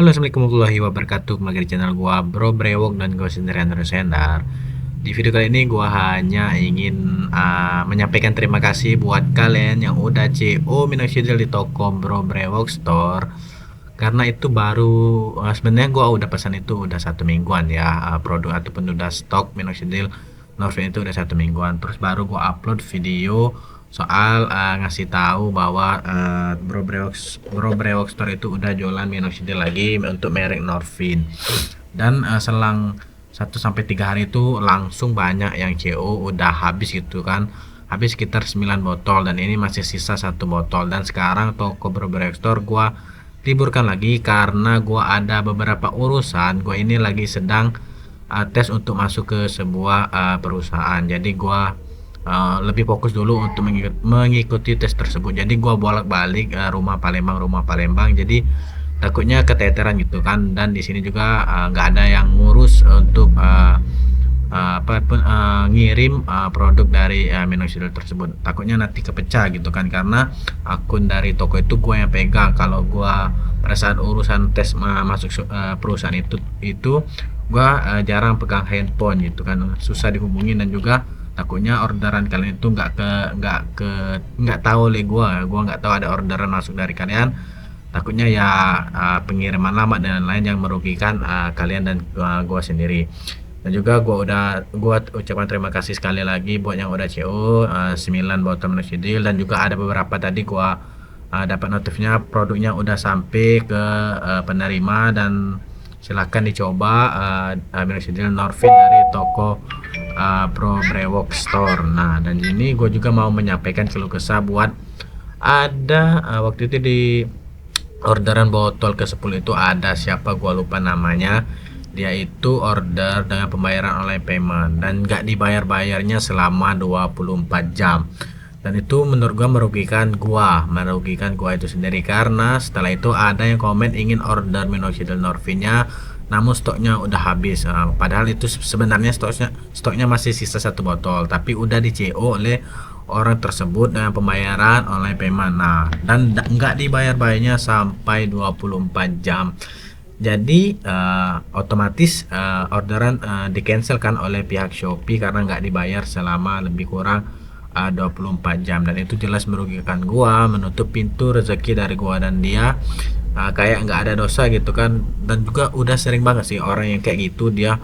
Halo, assalamualaikum warahmatullahi wabarakatuh. Kembali di channel gua Bro Brewok dan gua sendiri Andrew Sendar. Di video kali ini gua hanya ingin menyampaikan terima kasih buat kalian yang udah CO minoxidil di toko Bro Brewok Store. Karena itu baru sebenarnya gua udah pesan itu udah 1 mingguan ya, produk ataupun udah stok minoxidil Norvin itu udah 1 mingguan. Terus baru gua upload video soal ngasih tahu bahwa Bro Brewok Store itu udah jualan minoxidil lagi untuk merek Norvin. Dan selang 1 sampai 3 hari itu langsung banyak yang CO udah habis gitu kan. Habis sekitar 9 botol dan ini masih sisa 1 botol. Dan sekarang toko Bro Brewok Store gua liburkan lagi karena gua ada beberapa urusan. Gua ini lagi sedang tes untuk masuk ke sebuah perusahaan. Jadi gua lebih fokus dulu untuk mengikuti tes tersebut. Jadi gua bolak-balik rumah Palembang. Jadi takutnya keteteran gitu kan. Dan di sini juga nggak ada yang ngurus untuk ngirim produk dari minoxidil tersebut. Takutnya nanti kepecah gitu kan, karena akun dari toko itu gue yang pegang. Kalau gue pada saat urusan tes masuk perusahaan itu gue jarang pegang handphone gitu kan, susah dihubungin. Dan juga takutnya orderan kalian itu nggak tahu oleh gue nggak tahu ada orderan masuk dari kalian. Takutnya ya pengiriman lama dan lain-lain yang merugikan kalian dan gua sendiri. Dan juga gua ucapkan terima kasih sekali lagi buat yang udah CO 9 botol minoxidil. Dan juga ada beberapa tadi gua dapat notifnya produknya udah sampai ke penerima. Dan silahkan dicoba minoxidil Norvin dari toko Bro Brewok Store. Nah, dan ini gue juga mau menyampaikan keluh kesah buat ada waktu itu di orderan botol ke-10 itu ada siapa gua lupa namanya. Dia itu order dengan pembayaran online payment dan nggak dibayar-bayarnya selama 24 jam. Dan itu menurut gua merugikan gua itu sendiri, karena setelah itu ada yang komen ingin order minoxidil Norvinnya namun stoknya udah habis. Padahal itu sebenarnya stoknya masih sisa 1 botol, tapi udah di CO oleh orang tersebut dengan pembayaran online payment. Nah, dan nggak dibayar-bayarnya sampai 24 jam. Jadi otomatis orderan di cancel kan oleh pihak Shopee karena nggak dibayar selama lebih kurang 24 jam. Dan itu jelas merugikan gua, menutup pintu rezeki dari gua dan dia. Kayak nggak ada dosa gitu kan. Dan juga udah sering banget sih orang yang kayak gitu. Dia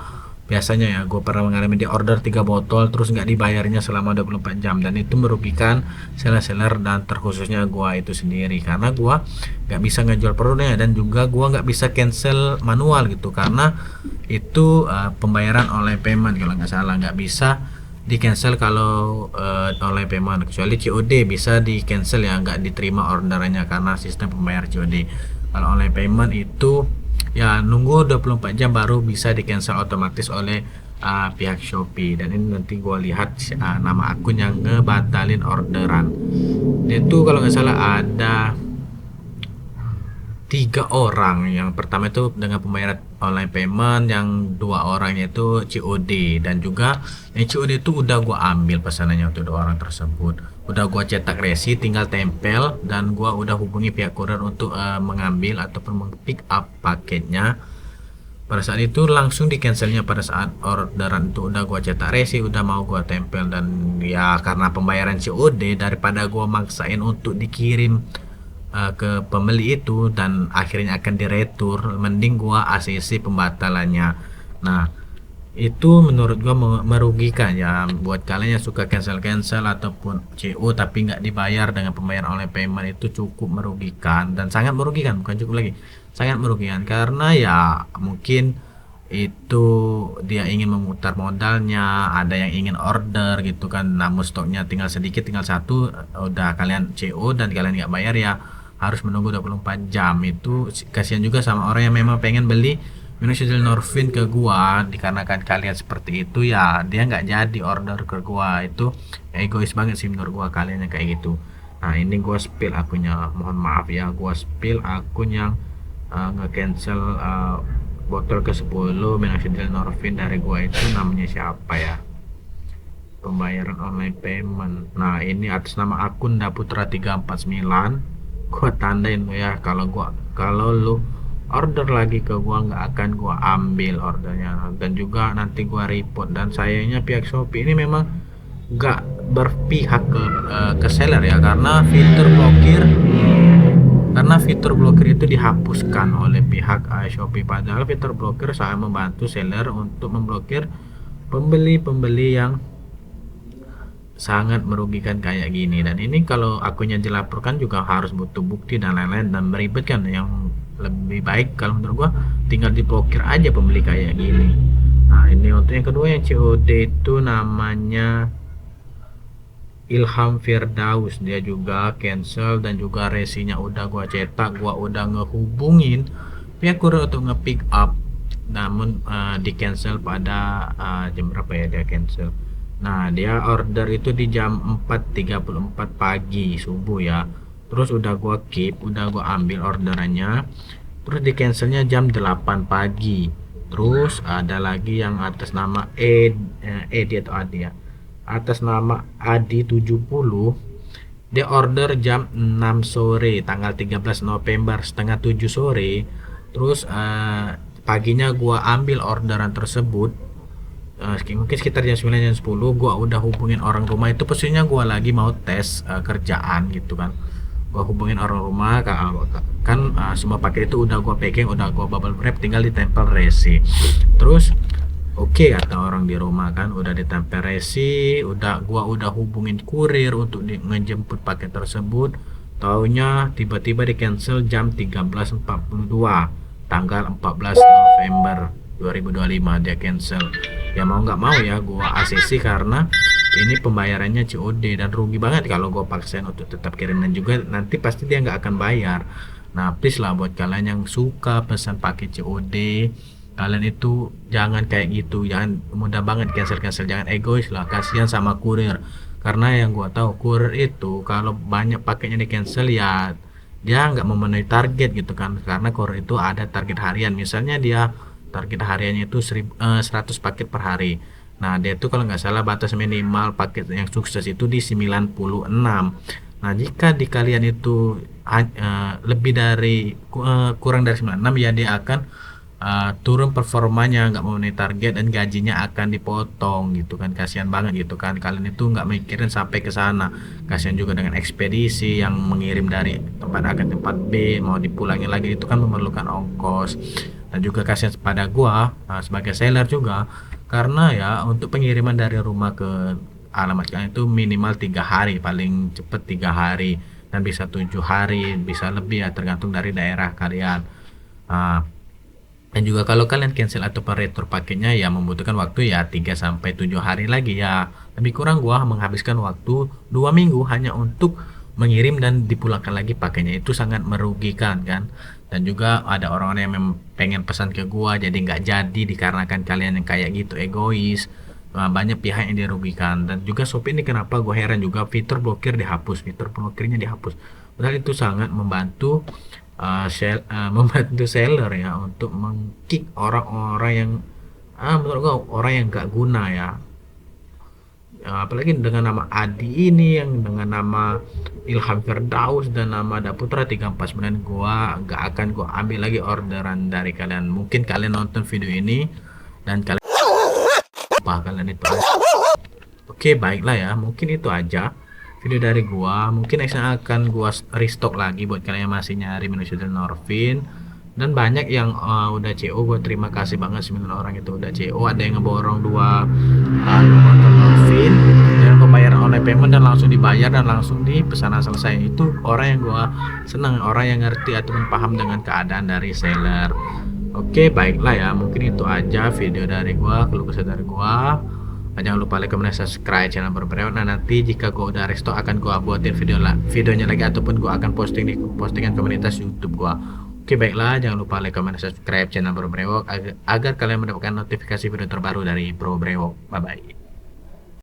biasanya ya, gue pernah mengalami di order 3 botol terus nggak dibayarnya selama 24 jam. Dan itu merugikan seller-seller dan terkhususnya gua itu sendiri, karena gua nggak bisa ngejual produknya. Dan juga gua nggak bisa cancel manual gitu, karena itu pembayaran online payment kalau nggak salah. Nggak bisa di cancel kalau online payment, kecuali COD bisa di cancel ya, nggak diterima orderannya karena sistem pembayar COD. Kalau online payment itu ya nunggu 24 jam baru bisa di cancel otomatis oleh pihak Shopee. Dan ini nanti gue lihat nama akun yang ngebatalin orderan. Dia tuh kalau nggak salah ada 3 orang. Yang pertama itu dengan pembayaran online payment, yang 2 orangnya itu COD. Dan juga yang COD itu udah gua ambil pesanannya untuk 2 orang tersebut, udah gua cetak resi, tinggal tempel. Dan gua udah hubungi pihak kurir untuk mengambil ataupun pick up paketnya. Pada saat itu langsung di cancelnya pada saat orderan itu udah gua cetak resi, udah mau gua tempel. Dan ya karena pembayaran COD, daripada gua maksain untuk dikirim ke pembeli itu dan akhirnya akan diretur, mending gua ACC pembatalannya. Nah, itu menurut gua merugikan ya. Buat kalian yang suka cancel ataupun CO tapi nggak dibayar dengan pembayaran online payment, itu cukup merugikan dan sangat merugikan, bukan cukup lagi, sangat merugikan. Karena ya mungkin itu dia ingin memutar modalnya, ada yang ingin order gitu kan, namun stoknya tinggal sedikit, tinggal 1, udah kalian CO dan kalian nggak bayar ya harus menunggu 24 jam. Itu kasihan juga sama orang yang memang pengen beli minoxidil Norvin ke gua. Dikarenakan kalian seperti itu ya dia nggak jadi order ke gua. Itu egois banget sih menurut gua kalian yang kayak gitu. Nah, ini gua spill akunnya, mohon maaf ya, gua spill akun yang nge-cancel botol ke-10 minoxidil Norvin dari gua. Itu namanya siapa ya, pembayaran online payment. Nah, ini atas nama akun Daputra 349. Gua tandain lo ya, kalau lu order lagi ke gua, nggak akan gua ambil ordernya, dan juga nanti gua report. Dan sayangnya pihak Shopee ini memang nggak berpihak ke seller ya, karena fitur blokir itu dihapuskan oleh pihak Shopee, padahal fitur blokir sangat membantu seller untuk memblokir pembeli-pembeli yang sangat merugikan kayak gini. Dan ini kalau akunnya dilaporkan juga harus butuh bukti dan lain-lain dan meribetkan. Yang lebih baik kalau menurut gua tinggal diblokir aja pembeli kayak gini. Nah, ini untuk yang kedua, yang COD itu namanya Ilham Firdaus, dia juga cancel dan juga resinya udah gua cetak, gua udah ngehubungin pihak kurir untuk nge-pick up, namun di cancel pada jam berapa ya dia cancel. Nah, dia order itu di jam 4.34 pagi subuh ya. Terus udah gua keep, udah gua ambil orderannya. Terus di cancelnya jam 8 pagi. Terus ada lagi yang atas nama Edi atau Adi ya, atas nama Adi 70, dia order jam 6 sore tanggal 13 November setengah 7 sore. Terus paginya gua ambil orderan tersebut, mungkin sekitar jam 9 jam 10 gua udah hubungin orang rumah. Itu posisinya gua lagi mau tes kerjaan gitu kan. Gua hubungin orang rumah kan, semua paket itu udah gua packing, udah gua bubble wrap, tinggal ditempel resi. Terus oke, kata orang di rumah kan, udah ditempel resi, gua udah hubungin kurir untuk ngejemput paket tersebut. Taunya tiba-tiba di cancel jam 13.42 tanggal 14 November 2025 dia cancel. Ya mau nggak mau ya gua ACC, karena ini pembayarannya COD dan rugi banget kalau gua paksain untuk tetap kirim, dan juga nanti pasti dia nggak akan bayar. Nah, please lah buat kalian yang suka pesan pakai COD, kalian itu jangan kayak gitu, jangan mudah banget cancel, jangan egois lah, kasihan sama kurir. Karena yang gua tahu kurir itu kalau banyak paketnya di cancel ya dia nggak memenuhi target gitu kan, karena kurir itu ada target harian. Misalnya dia target hariannya itu 100 paket per hari. Nah, dia itu kalau nggak salah batas minimal paket yang sukses itu di 96. Nah, jika di kalian itu lebih dari kurang dari 96 ya dia akan turun performanya, nggak memenuhi target, dan gajinya akan dipotong gitu kan. Kasihan banget gitu kan, kalian itu nggak mikirin sampai ke sana. Kasihan juga dengan ekspedisi yang mengirim dari tempat A ke tempat B, mau dipulangin lagi itu kan memerlukan ongkos. Dan juga kasihan pada gua sebagai seller juga, karena ya untuk pengiriman dari rumah ke alamat kalian itu minimal 3 hari, paling cepet 3 hari, dan bisa 7 hari, bisa lebih ya tergantung dari daerah kalian. Ah, dan juga kalau kalian cancel atau retur paketnya ya membutuhkan waktu ya 3 sampai 7 hari lagi ya. Lebih kurang gua menghabiskan waktu 2 minggu hanya untuk mengirim dan dipulangkan lagi paketnya, itu sangat merugikan kan. Dan juga ada orang-orang yang pengen pesan ke gua jadi nggak jadi dikarenakan kalian yang kayak gitu egois. Banyak pihak yang dirugikan. Dan juga Shopee ini kenapa gua heran juga, fitur blokirnya dihapus. Padahal itu sangat membantu membantu seller ya untuk mengkick orang-orang yang menurut gua orang yang gak guna ya. Apalagi dengan nama Adi ini, yang dengan nama Ilham Firdaus dan nama Daputra 349, gua gak akan gua ambil lagi orderan dari kalian. Mungkin kalian nonton video ini dan kalian apa kalian itu aja. Oke, baiklah ya, mungkin itu aja video dari gua. Mungkin nextnya akan gua restock lagi buat kalian yang masih nyari menu Shooter Norvin. Dan banyak yang udah CO, gua terima kasih banget 9 orang itu udah CO. Ada yang ngeborong dua botol Norvin dengan pembayaran online payment dan langsung dibayar dan langsung di pesanan selesai. Itu orang yang gua senang, orang yang ngerti ataupun paham dengan keadaan dari seller. Oke, baiklah ya, mungkin itu aja video dari gua, keluh kesah dari gua. Jangan lupa like, comment, dan subscribe channel Berbrewok. Nah, nanti jika gua udah restock akan gua buatin videonya lagi, ataupun gua akan posting di postingan komunitas YouTube gua. Oke, baiklah, jangan lupa like, comment, dan subscribe channel Berbrewok agar kalian mendapatkan notifikasi video terbaru dari Bro Brewok. Bye bye.